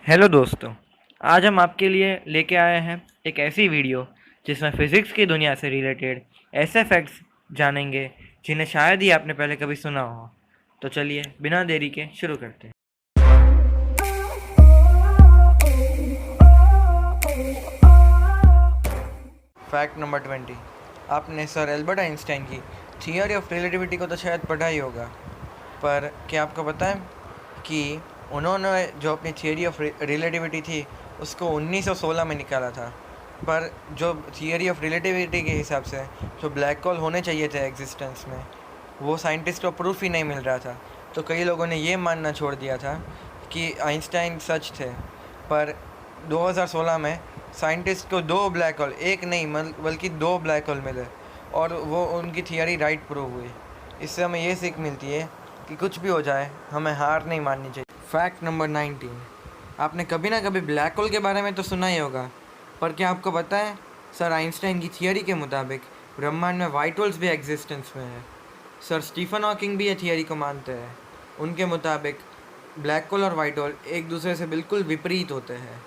Hello दोस्तों। आज हम आपके लिए लेके आए हैं एक ऐसी वीडियो जिसमें फ़िज़िक्स की दुनिया से रिलेटेड ऐसे फैक्ट्स जानेंगे जिन्हें शायद ही आपने पहले कभी सुना हो। तो चलिए बिना देरी के शुरू करते हैं। Fact number 20। आपने सर एल्बर्ट आइंस्टाइन की थियोरी ऑफ रिलेटिविटी को तो शायद पढ़ा ही होगा, पर क्या आपको पता है कि उन्होंने जो अपनी थियोरी ऑफ रिलेटिविटी थी उसको 1916 में निकाला था। पर जो थियोरी ऑफ रिलेटिविटी के हिसाब से जो ब्लैक होल होने चाहिए थे एग्जिस्टेंस में, वो साइंटिस्ट को प्रूफ ही नहीं मिल रहा था। तो कई लोगों ने ये मानना छोड़ दिया था कि आइंस्टाइन सच थे। पर 2016 में साइंटिस्ट को दो ब्लैक होल, एक नहीं बल्कि दो ब्लैक होल मिले और वो उनकी थियोरी राइट प्रूव हुई। इससे हमें ये सीख मिलती है कि कुछ भी हो जाए हमें हार नहीं माननी चाहिए। Fact number 19। आपने कभी ना कभी ब्लैक होल के बारे में तो सुना ही होगा, पर क्या आपको पता है सर आइंस्टाइन की थियोरी के मुताबिक ब्रह्मांड में वाइट होल्स भी एग्जिस्टेंस में है। सर स्टीफन हॉकिंग भी ये थियोरी को मानते हैं। उनके मुताबिक ब्लैक होल और वाइट होल एक दूसरे से बिल्कुल विपरीत होते हैं,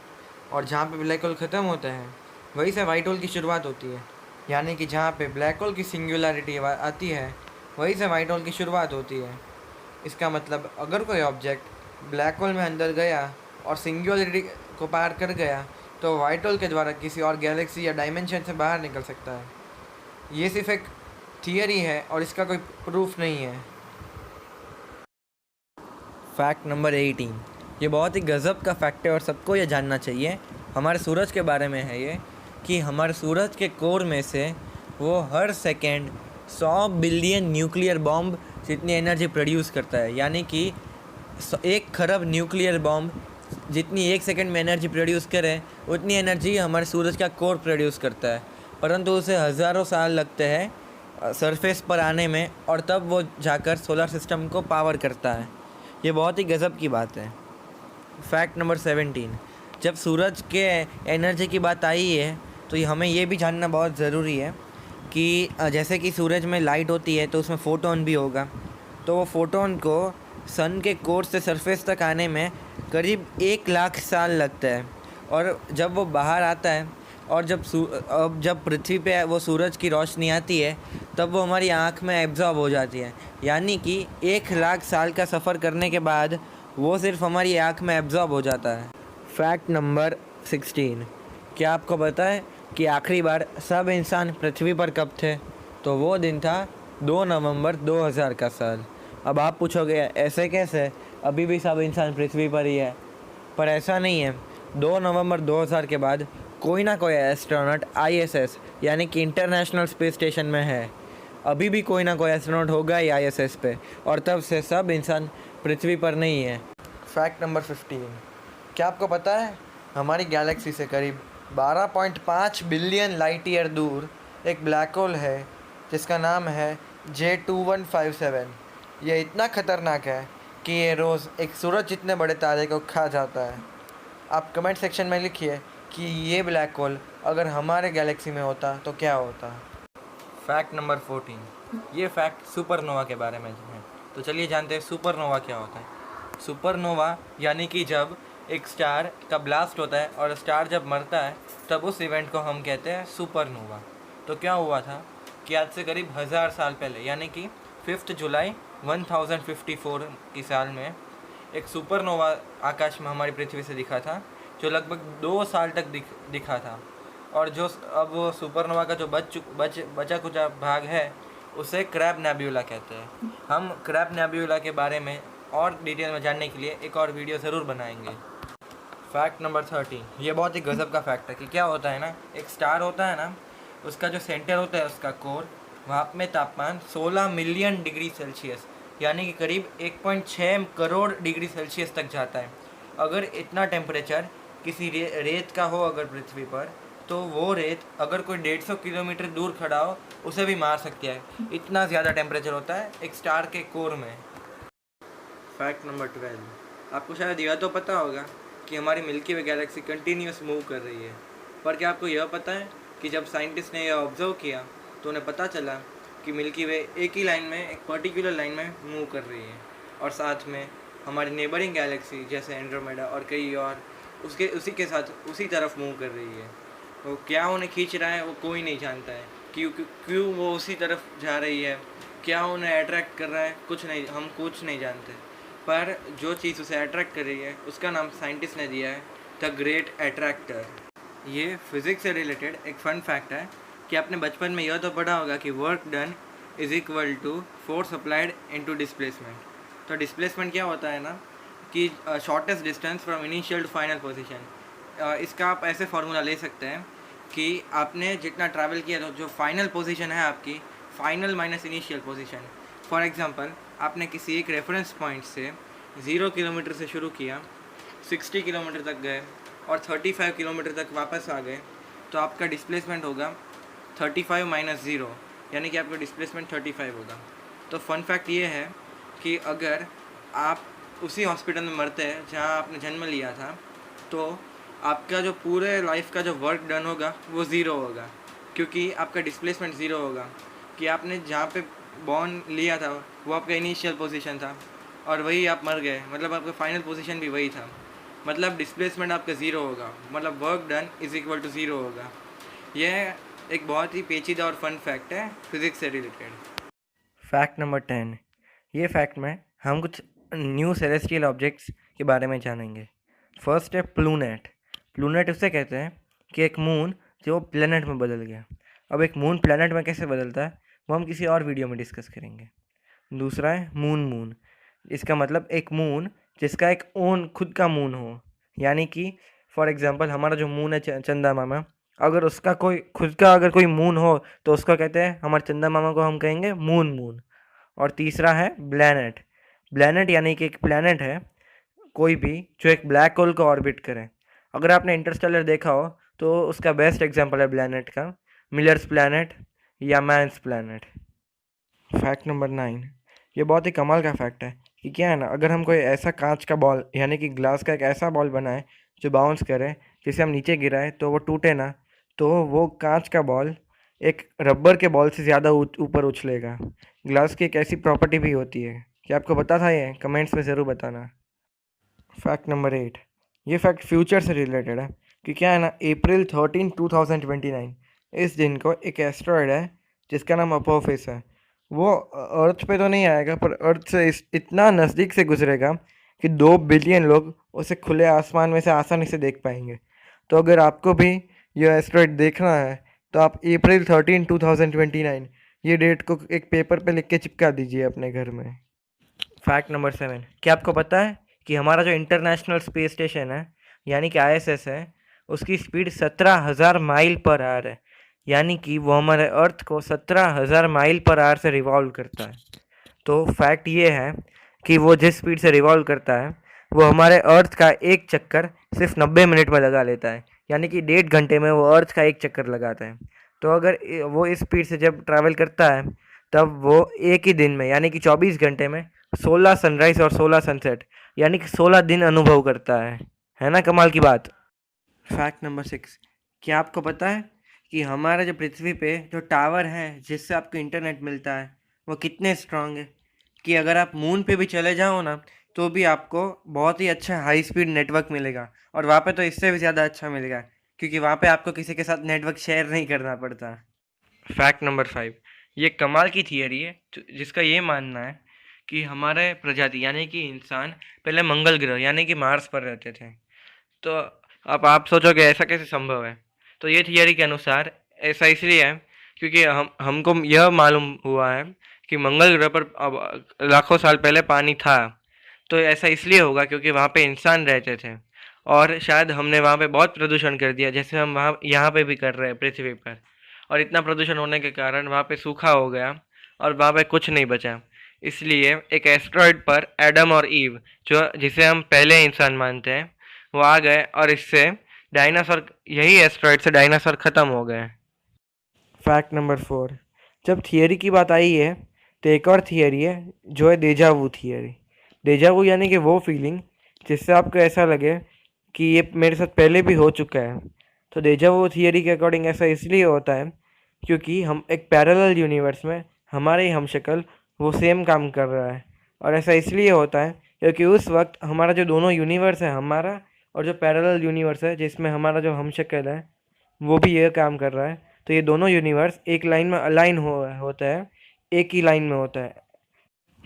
और जहाँ पे ब्लैक होल ख़त्म होते हैं वहीं से वाइट होल की शुरुआत होती है। यानी कि जहाँ पे ब्लैक होल की सिंगुलैरिटी आती है वहीं से वाइट होल की शुरुआत होती है। इसका मतलब अगर कोई ऑब्जेक्ट ब्लैक होल में अंदर गया और सिंगुलैरिटी को पार कर गया तो वाइट होल के द्वारा किसी और गैलेक्सी या डायमेंशन से बाहर निकल सकता है। ये सिर्फ एक थियरी है और इसका कोई प्रूफ नहीं है। Fact number 18। ये बहुत ही गज़ब का फैक्ट है और सबको ये जानना चाहिए। हमारे सूरज के बारे में है ये कि हमारे सूरज के कोर में से वो हर सेकेंड 100 बिलियन न्यूक्लियर बॉम्ब जितनी एनर्जी प्रोड्यूस करता है। यानी कि 1 खरब न्यूक्लियर बॉम्ब जितनी 1 सेकेंड में एनर्जी प्रोड्यूस करे उतनी एनर्जी हमारे सूरज का कोर प्रोड्यूस करता है। परंतु उसे हज़ारों साल लगते हैं सरफेस पर आने में, और तब वो जाकर सोलर सिस्टम को पावर करता है। ये बहुत ही गज़ब की बात है। Fact number 17। जब सूरज के एनर्जी की बात आई है तो हमें ये भी जानना बहुत ज़रूरी है कि जैसे कि सूरज में लाइट होती है तो उसमें फ़ोटोन भी होगा। तो वो फ़ोटोन को सन के कोर से सरफेस तक आने में करीब 1 लाख साल लगता है, और जब वो बाहर आता है और जब पृथ्वी पे वो सूरज की रोशनी आती है तब वो हमारी आँख में एब्जॉर्ब हो जाती है। यानी कि 1 लाख साल का सफ़र करने के बाद वो सिर्फ हमारी आँख में एब्जॉर्ब हो जाता है। Fact number 16। क्या आपको पता है कि आखिरी बार सब इंसान पृथ्वी पर कब थे? तो वो दिन था 2 नवंबर 2000 का साल। अब आप पूछोगे ऐसे कैसे, अभी भी सब इंसान पृथ्वी पर ही है। पर ऐसा नहीं है। 2 नवंबर 2000 के बाद कोई ना कोई एस्ट्रोनॉट ISS यानी कि इंटरनेशनल स्पेस स्टेशन में है। अभी भी कोई ना कोई एस्ट्रोनॉट होगा ही ISS पे, और तब से सब इंसान पृथ्वी पर नहीं है। Fact number 15। क्या आपको पता है हमारी गैलेक्सी से करीब 12.5 बिलियन लाइट ईयर दूर एक ब्लैक होल है जिसका नाम है J2157। यह इतना ख़तरनाक है कि ये रोज़ एक सूरज जितने बड़े तारे को खा जाता है। आप कमेंट सेक्शन में लिखिए कि ये ब्लैक होल अगर हमारे गैलेक्सी में होता तो क्या होता। Fact number 14। ये फैक्ट सुपरनोवा के बारे में है। तो चलिए जानते हैं सुपरनोवा क्या होता है। सुपरनोवा यानी कि जब एक स्टार का ब्लास्ट होता है और स्टार जब मरता है तब उस इवेंट को हम कहते हैं सुपरनोवा। तो क्या हुआ था कि आज से करीब 1000 साल पहले यानी कि 5 जुलाई 1054 की साल में एक सुपरनोवा आकाश में हमारी पृथ्वी से दिखा था, जो लगभग 2 साल तक दिखा था। और जो अब वो सुपरनोवा का जो बचा कुचा भाग है उसे क्रैब नेब्यूला कहते हैं। हम क्रैब नेब्यूला के बारे में और डिटेल में जानने के लिए एक और वीडियो ज़रूर बनाएंगे। Fact number 13। ये बहुत ही गज़ब का फैक्ट है कि क्या होता है ना, एक स्टार होता है ना, उसका जो सेंटर होता है उसका कोर, वहाँ में तापमान 16 मिलियन डिग्री सेल्सियस यानी कि करीब 1.6 करोड़ डिग्री सेल्सियस तक जाता है। अगर इतना टेम्परेचर किसी रेत का हो अगर पृथ्वी पर, तो वो रेत अगर कोई 150 किलोमीटर दूर खड़ा हो उसे भी मार सकती है। इतना ज़्यादा टेम्परेचर होता है एक स्टार के कोर में। Fact number 12। आपको शायद यह तो पता होगा कि हमारी मिल्की वे गैलेक्सी कंटिन्यूस मूव कर रही है। पर क्या आपको यह पता है कि जब साइंटिस्ट ने यह ऑब्जर्व किया तो उन्हें पता चला कि मिल्की वे एक ही लाइन में, एक पर्टिकुलर लाइन में मूव कर रही है, और साथ में हमारी नेबरिंग गैलेक्सी जैसे एंड्रोमेडा और कई और उसके उसी के साथ उसी तरफ मूव कर रही है। वो क्या उन्हें खींच रहा है वो कोई नहीं जानता है, क्यों क्यों क्यों वो उसी तरफ जा रही है, क्या उन्हें अट्रैक्ट कर रहा है, हम कुछ नहीं जानते। पर जो चीज़ उसे अट्रैक्ट कर रही है उसका नाम साइंटिस्ट ने दिया है द ग्रेट अट्रैक्टर। ये फिज़िक्स से रिलेटेड एक फ़न फैक्ट है कि आपने बचपन में यह तो पढ़ा होगा कि work done is equal to force applied into displacement. तो डिस्प्लेसमेंट क्या होता है ना कि shortest distance from initial to final position. इसका आप ऐसे फार्मूला ले सकते हैं कि आपने जितना ट्रैवल किया तो जो फाइनल पोजीशन है आपकी, final minus initial position. For example आपने किसी एक रेफरेंस पॉइंट से 0 किलोमीटर से शुरू किया, 60 किलोमीटर तक गए और 35 किलोमीटर तक वापस आ गए, तो आपका डिस्प्लेसमेंट होगा 35 माइनस 0, यानी कि आपका डिस्प्लेसमेंट 35 होगा। तो फन फैक्ट ये है कि अगर आप उसी हॉस्पिटल में मरते हैं जहाँ आपने जन्म लिया था, तो आपका जो पूरे लाइफ का जो वर्क डन होगा वो ज़ीरो होगा, क्योंकि आपका डिस्प्लेसमेंट ज़ीरो होगा। कि आपने जहाँ पे बॉर्न लिया था वो आपका इनिशियल पोजीशन था और वही आप मर गए, मतलब आपका फाइनल पोजीशन भी वही था, मतलब डिस्प्लेसमेंट आपका ज़ीरो होगा, मतलब work done is equal to zero होगा। यह एक बहुत ही पेचीदा और फन फैक्ट है फिज़िक्स से रिलेटेड। Fact number 10। ये फैक्ट में हम कुछ न्यू सेलेस्टियल ऑब्जेक्ट्स के बारे में जानेंगे। फर्स्ट है प्लूनेट। प्लूनेट उसे कहते हैं कि एक मून जो प्लेनेट में बदल गया। अब एक मून प्लेनेट में कैसे बदलता है वो हम किसी और वीडियो में डिस्कस करेंगे। दूसरा है मून। इसका मतलब एक मून जिसका एक ओन खुद का मून हो, यानी कि फॉर एग्जांपल हमारा जो मून है चंदा मामा, अगर उसका कोई खुद का अगर कोई मून हो तो उसका कहते हैं, हमारे चंदा मामा को हम कहेंगे मून। और तीसरा है ब्लैनेट। ब्लैनेट यानी कि एक प्लैनेट है कोई भी जो एक ब्लैक होल को ऑर्बिट करे। अगर आपने इंटरस्टेलर देखा हो तो उसका बेस्ट एग्जांपल है ब्लैनेट का, मिलर्स प्लैनेट या मैंस प्लैनेट। Fact number 9। ये बहुत ही कमाल का फैक्ट है कि क्या है ना, अगर हम कोई ऐसा कांच का बॉल यानी कि ग्लास का एक ऐसा बॉल बनाए जो बाउंस करे, जिसे हम नीचे गिराए तो वो टूटे ना, तो वो कांच का बॉल एक रबर के बॉल से ज़्यादा ऊपर उछलेगा। ग्लास की एक ऐसी प्रॉपर्टी भी होती है। क्या आपको पता था? ये कमेंट्स में ज़रूर बताना। Fact number 8। ये फैक्ट फ्यूचर से रिलेटेड है कि क्या है ना, अप्रैल 13, 2029 इस दिन को एक एस्ट्रॉयड है जिसका नाम अपोफिस है। वो अर्थ पे तो नहीं आएगा पर अर्थ से इतना नज़दीक से गुजरेगा कि 2 बिलियन लोग उसे खुले आसमान में से आसानी से देख पाएंगे। तो अगर आपको भी यह एस्ट्रॉयड देखना है तो आप अप्रैल 13, 2029 ये डेट को एक पेपर पे लिख के चिपका दीजिए अपने घर में। Fact number 7। क्या आपको पता है कि हमारा जो इंटरनेशनल स्पेस स्टेशन है यानी कि ISS है, उसकी स्पीड 17,000 माइल पर आवर है, यानी कि वो हमारे अर्थ को 17,000 माइल पर आवर से रिवॉल्व करता है। तो फैक्ट ये है कि वो जिस स्पीड से रिवॉल्व करता है वो हमारे अर्थ का एक चक्कर सिर्फ 90 मिनट में लगा लेता है, यानी कि 1.5 घंटे में वो अर्थ का एक चक्कर लगाता है। तो अगर वो इस स्पीड से जब ट्रैवल करता है तब वो एक ही दिन में यानी कि 24 घंटे में 16 सनराइज और 16 सनसेट यानी कि 16 दिन अनुभव करता है ना कमाल की बात। Fact number 6। क्या आपको पता है कि हमारा जो पृथ्वी पे जो टावर है जिससे आपको इंटरनेट मिलता है वो कितने स्ट्रांग है कि अगर आप मून पे भी चले जाओ ना तो भी आपको बहुत ही अच्छा हाई स्पीड नेटवर्क मिलेगा, और वहाँ पे तो इससे भी ज़्यादा अच्छा मिलेगा क्योंकि वहाँ पे आपको किसी के साथ नेटवर्क शेयर नहीं करना पड़ता। Fact number 5। ये कमाल की थियरी है जिसका ये मानना है कि हमारे प्रजाति यानी कि इंसान पहले मंगल ग्रह यानी कि मार्स पर रहते थे। तो अब आप सोचोगे ऐसा कैसे संभव है? तो ये थियरी के अनुसार ऐसा इसलिए है क्योंकि हमको यह मालूम हुआ है कि मंगल ग्रह पर अब लाखों साल पहले पानी था। तो ऐसा इसलिए होगा क्योंकि वहाँ पे इंसान रहते थे और शायद हमने वहाँ पे बहुत प्रदूषण कर दिया, जैसे हम वहाँ यहाँ पे भी कर रहे हैं पृथ्वी पर। और इतना प्रदूषण होने के कारण वहाँ पे सूखा हो गया और वहाँ पे कुछ नहीं बचा। इसलिए एक एस्ट्रॉयड पर एडम और ईव जो जिसे हम पहले इंसान मानते हैं वो आ गए और इससे डायनासोर, यही एस्ट्रॉयड से डायनासोर ख़त्म हो गए। Fact number 4। जब थियरी की बात आई है तो एक और थियरी है जो है डेजावू थियरी। डेजावू यानी कि वो फीलिंग जिससे आपको ऐसा लगे कि ये मेरे साथ पहले भी हो चुका है। तो डेजावू थियरी के अकॉर्डिंग ऐसा इसलिए होता है क्योंकि हम एक पैरेलल यूनिवर्स में हमारे ही हमशक्ल वो सेम काम कर रहा है, और ऐसा इसलिए होता है क्योंकि उस वक्त हमारा जो दोनों यूनिवर्स है हमारा और जो पैरेलल यूनिवर्स है जिसमें हमारा जो हमशक्ल है वो भी ये काम कर रहा है, तो ये दोनों यूनिवर्स एक लाइन में अलाइन होता है, एक ही लाइन में होता है।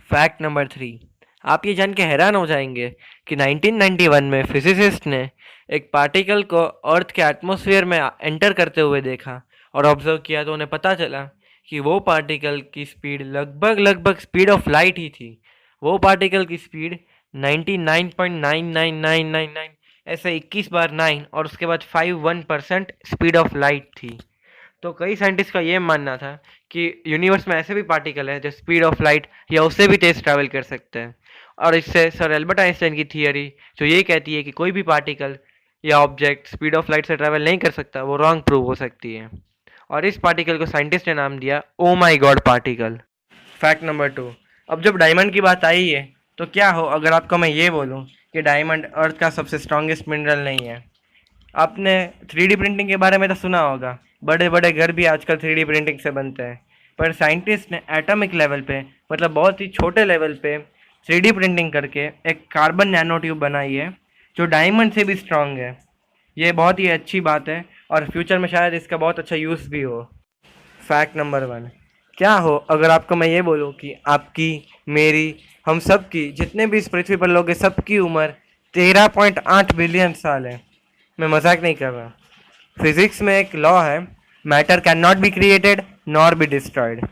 फैक्ट नंबर 3, आप ये जान के हैरान हो जाएंगे कि 1991 में फिजिसिस्ट ने एक पार्टिकल को अर्थ के एटमॉस्फेयर में एंटर करते हुए देखा और ऑब्जर्व किया, तो उन्हें पता चला कि वो पार्टिकल की स्पीड लगभग स्पीड ऑफ लाइट ही थी। वो पार्टिकल की स्पीड 99.99999 ऐसे 21 बार 9 और उसके बाद 51% स्पीड ऑफ लाइट थी। तो कई साइंटिस्ट का ये मानना था कि यूनिवर्स में ऐसे भी पार्टिकल हैं जो स्पीड ऑफ लाइट या उससे भी तेज ट्रैवल कर सकते हैं। और इससे सर एल्बर्ट आइंस्टाइन की थियरी जो ये कहती है कि कोई भी पार्टिकल या ऑब्जेक्ट स्पीड ऑफ लाइट से ट्रैवल नहीं कर सकता, वो रॉन्ग प्रूव हो सकती है। और इस पार्टिकल को साइंटिस्ट ने नाम दिया ओ माई गॉड पार्टिकल। फैक्ट नंबर 2, अब जब डायमंड की बात आई है तो क्या हो अगर आपको मैं ये बोलूँ कि डायमंड अर्थ का सबसे स्ट्रॉन्गेस्ट मिनरल नहीं है। आपने 3D प्रिंटिंग के बारे में तो सुना होगा, बड़े बड़े घर भी आजकल 3D प्रिंटिंग से बनते हैं, पर साइंटिस्ट ने एटॉमिक लेवल पे, मतलब बहुत ही छोटे लेवल पे 3D प्रिंटिंग करके एक कार्बन नैनो ट्यूब बनाई है जो डायमंड से भी स्ट्रांग है। ये बहुत ही अच्छी बात है और फ्यूचर में शायद इसका बहुत अच्छा यूज़ भी हो। फैक्ट नंबर 1, क्या हो अगर आपको मैं ये बोलूँ कि आपकी, मेरी, हम सब की, जितने भी इस पृथ्वी पर लोग हैं, सबकी उम्र 13.8 बिलियन साल है। मैं मजाक नहीं कर रहा। फिजिक्स में एक लॉ है, matter can not be created nor be destroyed.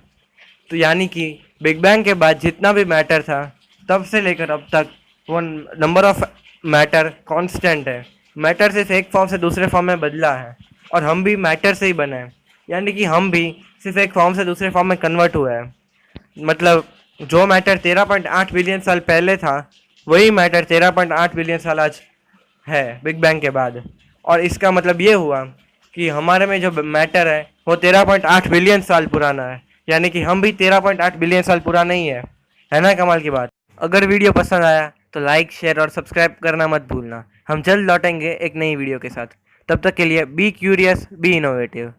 तो यानी कि बिग बैंग के बाद जितना भी मैटर था तब से लेकर अब तक वो नंबर ऑफ मैटर कांस्टेंट है। मैटर सिर्फ एक फॉर्म से दूसरे फॉर्म में बदला है और हम भी मैटर से ही बने हैं, यानी कि हम भी सिर्फ एक फॉर्म से दूसरे फॉर्म में कन्वर्ट हुए हैं। मतलब जो मैटर 13.8 बिलियन साल पहले था वही मैटर 13.8 बिलियन साल आज है बिग बैंग के बाद। और इसका मतलब ये हुआ कि हमारे में जो मैटर है वो 13.8 बिलियन साल पुराना है, यानी कि हम भी 13.8 बिलियन साल पुराना ही है ना कमाल की बात। अगर वीडियो पसंद आया तो लाइक, शेयर और सब्सक्राइब करना मत भूलना। हम जल्द लौटेंगे एक नई वीडियो के साथ। तब तक के लिए बी क्यूरियस, बी इनोवेटिव।